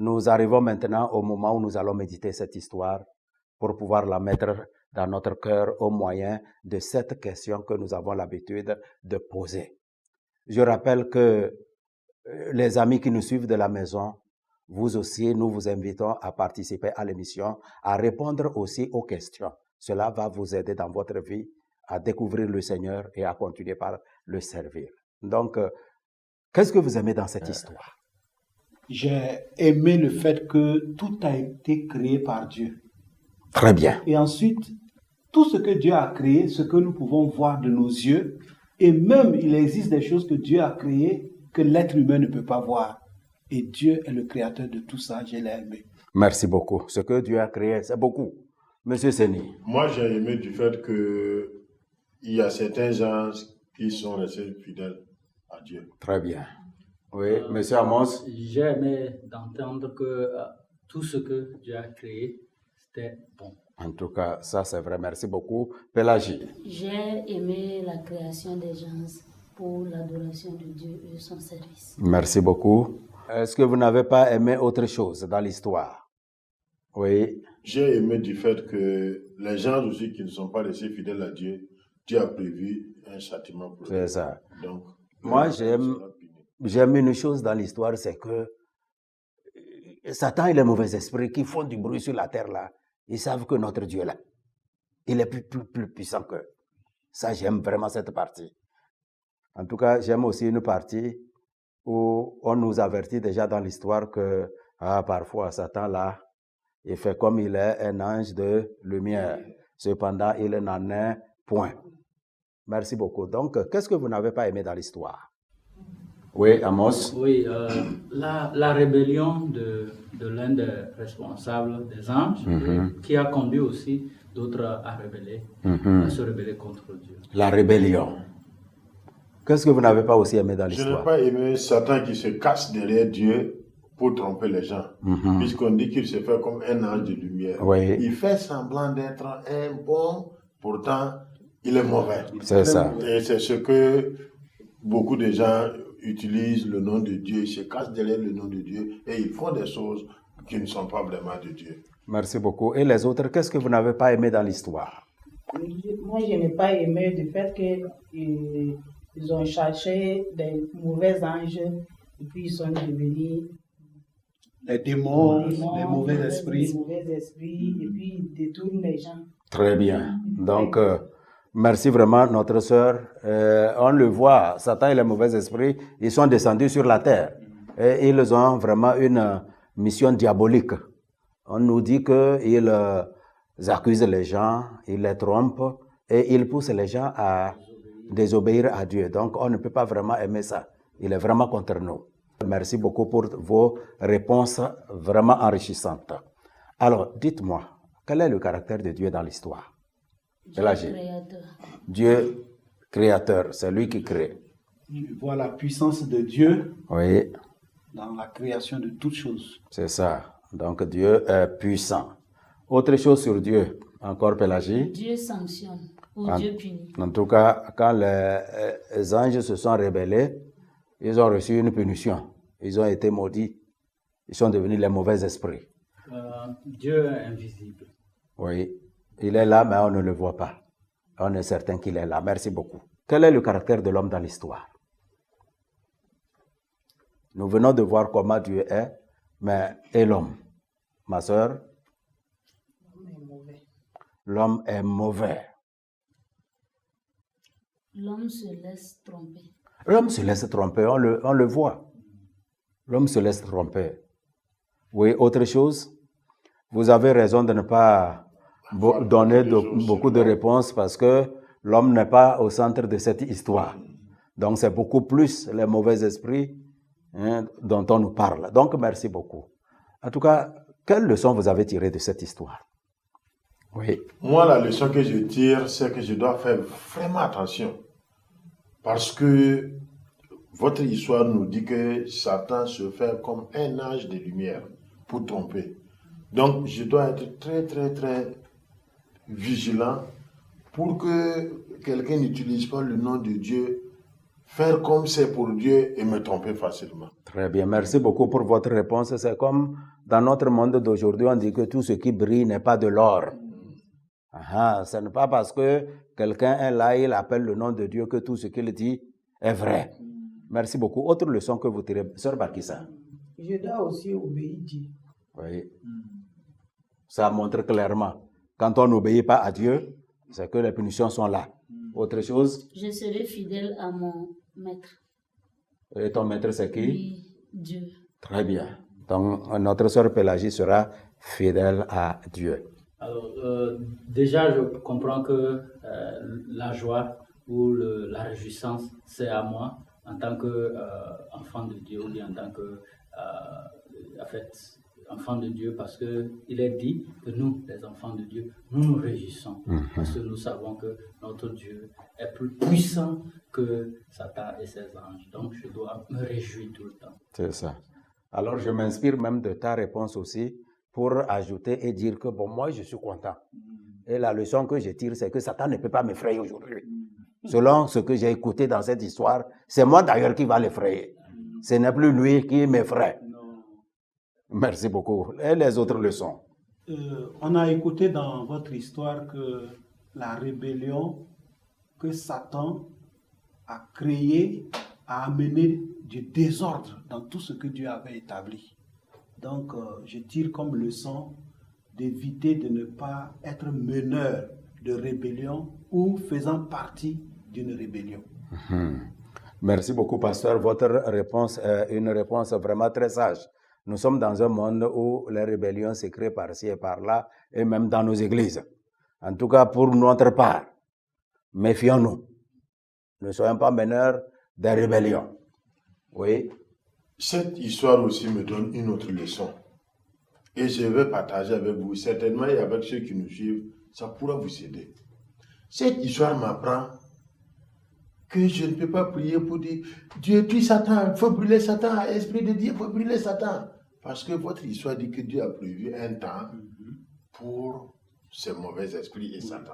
nous arrivons maintenant au moment où nous allons méditer cette histoire pour pouvoir la mettre dans notre cœur au moyen de cette question que nous avons l'habitude de poser. Je rappelle que les amis qui nous suivent de la maison, vous aussi, nous vous invitons à participer à l'émission, à répondre aussi aux questions. Cela va vous aider dans votre vie à découvrir le Seigneur et à continuer par le servir. Donc, qu'est-ce que vous aimez dans cette histoire? J'ai aimé le fait que tout a été créé par Dieu. Très bien. Et ensuite, tout ce que Dieu a créé, ce que nous pouvons voir de nos yeux, et même il existe des choses que Dieu a créées que l'être humain ne peut pas voir. Et Dieu est le créateur de tout ça, je l'ai aimé. Merci beaucoup. Ce que Dieu a créé, c'est beaucoup. Monsieur Seni. Moi, j'ai aimé du fait qu'il y a certains gens qui sont restés fidèles à Dieu. Très bien. Oui, Monsieur Amos. J'ai aimé d'entendre que tout ce que Dieu a créé, c'était bon. En tout cas, ça c'est vrai. Merci beaucoup. Pélagie. J'ai aimé la création des gens pour l'adoration de Dieu et son service. Merci beaucoup. Est-ce que vous n'avez pas aimé autre chose dans l'histoire? Oui. J'ai aimé du fait que les gens aussi qui ne sont pas restés fidèles à Dieu, Dieu a prévu un châtiment pour eux. C'est ça. Donc, moi, j'aime une chose dans l'histoire, c'est que Satan et les mauvais esprits qui font du bruit sur la terre là, ils savent que notre Dieu là, il est plus puissant qu'eux. Ça, j'aime vraiment cette partie. En tout cas, j'aime aussi une partie où on nous avertit déjà dans l'histoire que parfois Satan là, il fait comme il est un ange de lumière. Cependant, il n'en est point. Merci beaucoup. Donc, qu'est-ce que vous n'avez pas aimé dans l'histoire? Oui, Amos. Oui, la rébellion de l'un des responsables des anges, qui a conduit aussi d'autres à se rebeller contre Dieu. La rébellion. Qu'est-ce que vous n'avez pas aussi aimé dans l'histoire? Je n'ai pas aimé Satan qui se cache derrière Dieu pour tromper les gens. Puisqu'on dit qu'il se fait comme un ange de lumière. Oui. Il fait semblant d'être un bon, pourtant il est mauvais. C'est ça. Et c'est ce que beaucoup de gens utilisent le nom de Dieu, ils se cachent derrière le nom de Dieu et ils font des choses qui ne sont pas vraiment de Dieu. Merci beaucoup. Et les autres, qu'est-ce que vous n'avez pas aimé dans l'histoire? Moi, je n'ai pas aimé le fait qu'ils ont cherché des mauvais anges et puis ils sont devenus les démons, les mauvais esprits. Les mauvais esprits et puis ils détournent les gens. Très bien. Donc, merci vraiment, notre sœur. On le voit, Satan et les mauvais esprits, ils sont descendus sur la terre. Et ils ont vraiment une mission diabolique. On nous dit qu'ils accusent les gens, ils les trompent et ils poussent les gens à désobéir à Dieu. Donc, on ne peut pas vraiment aimer ça. Il est vraiment contre nous. Merci beaucoup pour vos réponses vraiment enrichissantes. Alors, dites-moi, quel est le caractère de Dieu dans l'histoire? Dieu créateur. Dieu créateur, c'est lui qui crée. Je vois la puissance de Dieu Oui. Dans la création de toutes choses. C'est ça. Donc Dieu est puissant. Autre chose sur Dieu, encore Pélagie? Dieu sanctionne ou Dieu punit. En tout cas, quand les anges se sont rebellés, ils ont reçu une punition. Ils ont été maudits. Ils sont devenus les mauvais esprits. Dieu est invisible. Oui. Il est là, mais on ne le voit pas. On est certain qu'il est là. Merci beaucoup. Quel est le caractère de l'homme dans l'histoire? Nous venons de voir comment Dieu est, mais et l'homme? Ma sœur? L'homme est mauvais. L'homme est mauvais. L'homme se laisse tromper. L'homme se laisse tromper, on le voit. L'homme se laisse tromper. Oui, autre chose? Vous avez raison de ne pas donner beaucoup de réponses parce que l'homme n'est pas au centre de cette histoire. Donc, c'est beaucoup plus les mauvais esprits dont on nous parle. Donc, merci beaucoup. En tout cas, quelle leçon vous avez tirée de cette histoire? Oui. Moi, la leçon que je tire, c'est que je dois faire vraiment attention. Parce que votre histoire nous dit que Satan se fait comme un ange de lumière pour tromper. Donc, je dois être très, très, très vigilant pour que quelqu'un n'utilise pas le nom de Dieu faire comme c'est pour Dieu et me tromper facilement. Très bien, merci beaucoup pour votre réponse. C'est comme dans notre monde d'aujourd'hui, on dit que tout ce qui brille n'est pas de l'or. Ce n'est pas parce que quelqu'un est là, il appelle le nom de Dieu que tout ce qu'il dit est vrai. Merci beaucoup. Autre leçon que vous tirez, Sœur Barkissa. Je dois aussi obéir Dieu. Oui. Ça montre clairement. Quand on n'obéit pas à Dieu, c'est que les punitions sont là. Autre chose? Je serai fidèle à mon maître. Et ton maître, c'est qui? Oui, Dieu. Très bien. Donc, notre sœur Pélagie sera fidèle à Dieu. Alors, déjà, je comprends que la joie ou la réjouissance, c'est à moi en tant qu'enfant de Dieu, ou bien en tant que, enfant de Dieu, parce qu'il est dit que nous, les enfants de Dieu, nous nous réjouissons, parce que nous savons que notre Dieu est plus puissant que Satan et ses anges. Donc, je dois me réjouir tout le temps. C'est ça. Alors, je m'inspire même de ta réponse aussi pour ajouter et dire que, bon, moi, je suis content. Et la leçon que je tire, c'est que Satan ne peut pas m'effrayer aujourd'hui. Selon ce que j'ai écouté dans cette histoire, c'est moi d'ailleurs qui va l'effrayer. Ce n'est plus lui qui m'effraie. Merci beaucoup. Et les autres leçons? On a écouté dans votre histoire que la rébellion que Satan a créée a amené du désordre dans tout ce que Dieu avait établi. Donc, je tire comme leçon d'éviter de ne pas être meneur de rébellion ou faisant partie d'une rébellion. Merci beaucoup, pasteur. Votre réponse est une réponse vraiment très sage. Nous sommes dans un monde où les rébellions se créent par-ci et par-là, et même dans nos églises. En tout cas, pour notre part, méfions-nous. Ne soyons pas meneurs des rébellions. Oui. Cette histoire aussi me donne une autre leçon. Et je vais partager avec vous, certainement, et avec ceux qui nous suivent, ça pourra vous aider. Cette histoire m'apprend que je ne peux pas prier pour dire Dieu tue Satan, il faut brûler Satan, Esprit de Dieu, il faut brûler Satan. Parce que votre histoire dit que Dieu a prévu un temps pour ces mauvais esprits et Satan.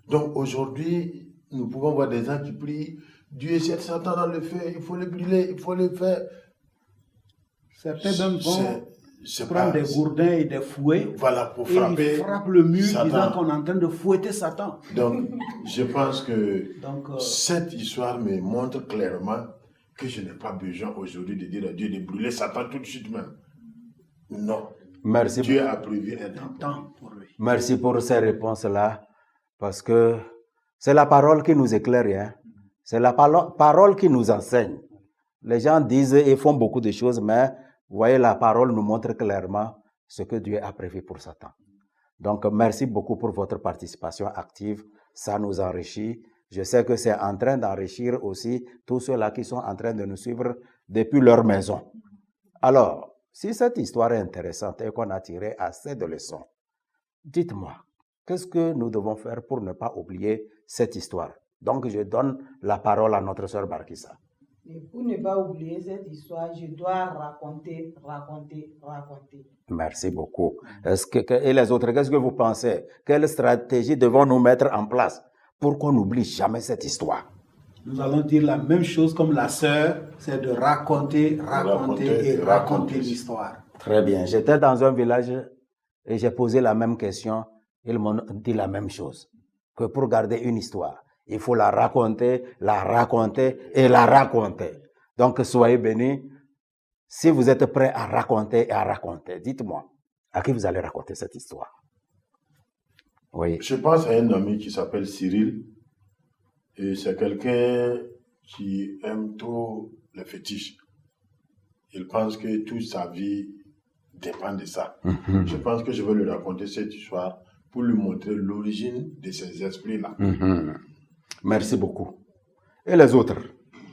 Donc aujourd'hui, nous pouvons voir des gens qui prient Dieu jette Satan dans le feu, il faut le brûler, il faut le faire. Certains même vont prendre des gourdins et des fouets, voilà, pour frapper, et ils frappent le mur Satan, disant qu'on est en train de fouetter Satan. Donc, je pense que cette histoire me montre clairement que je n'ai pas besoin aujourd'hui de dire à Dieu de brûler Satan tout de suite même. Non. Merci. Dieu a prévu un temps pour lui. Merci pour ces réponses-là, parce que c'est la parole qui nous éclaire, hein? C'est la parole qui nous enseigne. Les gens disent et font beaucoup de choses, mais vous voyez, la parole nous montre clairement ce que Dieu a prévu pour Satan. Donc, merci beaucoup pour votre participation active. Ça nous enrichit. Je sais que c'est en train d'enrichir aussi tous ceux-là qui sont en train de nous suivre depuis leur maison. Alors, si cette histoire est intéressante et qu'on a tiré assez de leçons, dites-moi, qu'est-ce que nous devons faire pour ne pas oublier cette histoire? Donc, je donne la parole à notre sœur Barkissa. Et pour ne pas oublier cette histoire, je dois raconter. Merci beaucoup. Et les autres, qu'est-ce que vous pensez? Quelle stratégie devons-nous mettre en place pour qu'on n'oublie jamais cette histoire? Nous allons dire la même chose comme la sœur, c'est de raconter l'histoire. Très bien. J'étais dans un village et j'ai posé la même question. Ils m'ont dit la même chose. Que pour garder une histoire, il faut la raconter et la raconter. Donc, soyez bénis. Si vous êtes prêts à raconter, dites-moi, à qui vous allez raconter cette histoire? Oui. Je pense à un ami qui s'appelle Cyril. Et c'est quelqu'un qui aime trop les fétiches. Il pense que toute sa vie dépend de ça. Je pense que je vais lui raconter cette histoire pour lui montrer l'origine de ces esprits-là. Merci beaucoup. Et les autres?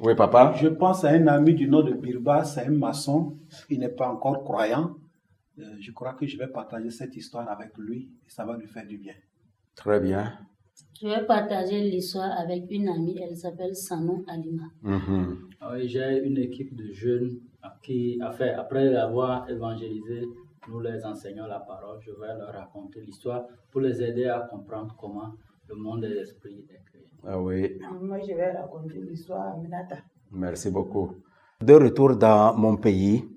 Oui, papa? Je pense à un ami du nom de Birba, c'est un maçon, il n'est pas encore croyant. Je crois que je vais partager cette histoire avec lui et ça va lui faire du bien. Très bien. Je vais partager l'histoire avec une amie, elle s'appelle Sanon Alima. J'ai une équipe de jeunes qui, après avoir évangélisé, nous les enseignons la parole, je vais leur raconter l'histoire pour les aider à comprendre comment le monde des esprits est créé. Ah oui. Moi, je vais raconter l'histoire à Aminata. Merci beaucoup. De retour dans mon pays,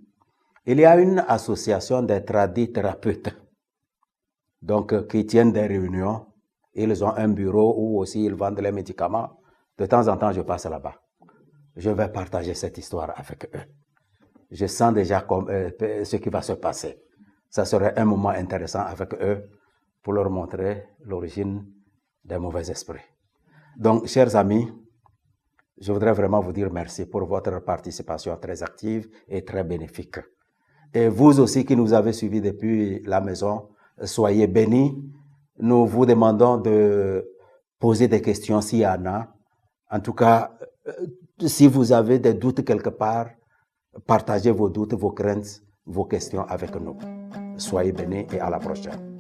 il y a une association des tradithérapeutes, donc qui tiennent des réunions. Ils ont un bureau où aussi ils vendent les médicaments. De temps en temps, je passe là-bas. Je vais partager cette histoire avec eux. Je sens déjà ce qui va se passer. Ça serait un moment intéressant avec eux pour leur montrer l'origine des mauvais esprits. Donc, chers amis, je voudrais vraiment vous dire merci pour votre participation très active et très bénéfique. Et vous aussi qui nous avez suivis depuis la maison, soyez bénis. Nous vous demandons de poser des questions s'il y en a. En tout cas, si vous avez des doutes quelque part, partagez vos doutes, vos craintes, vos questions avec nous. Soyez bénis et à la prochaine.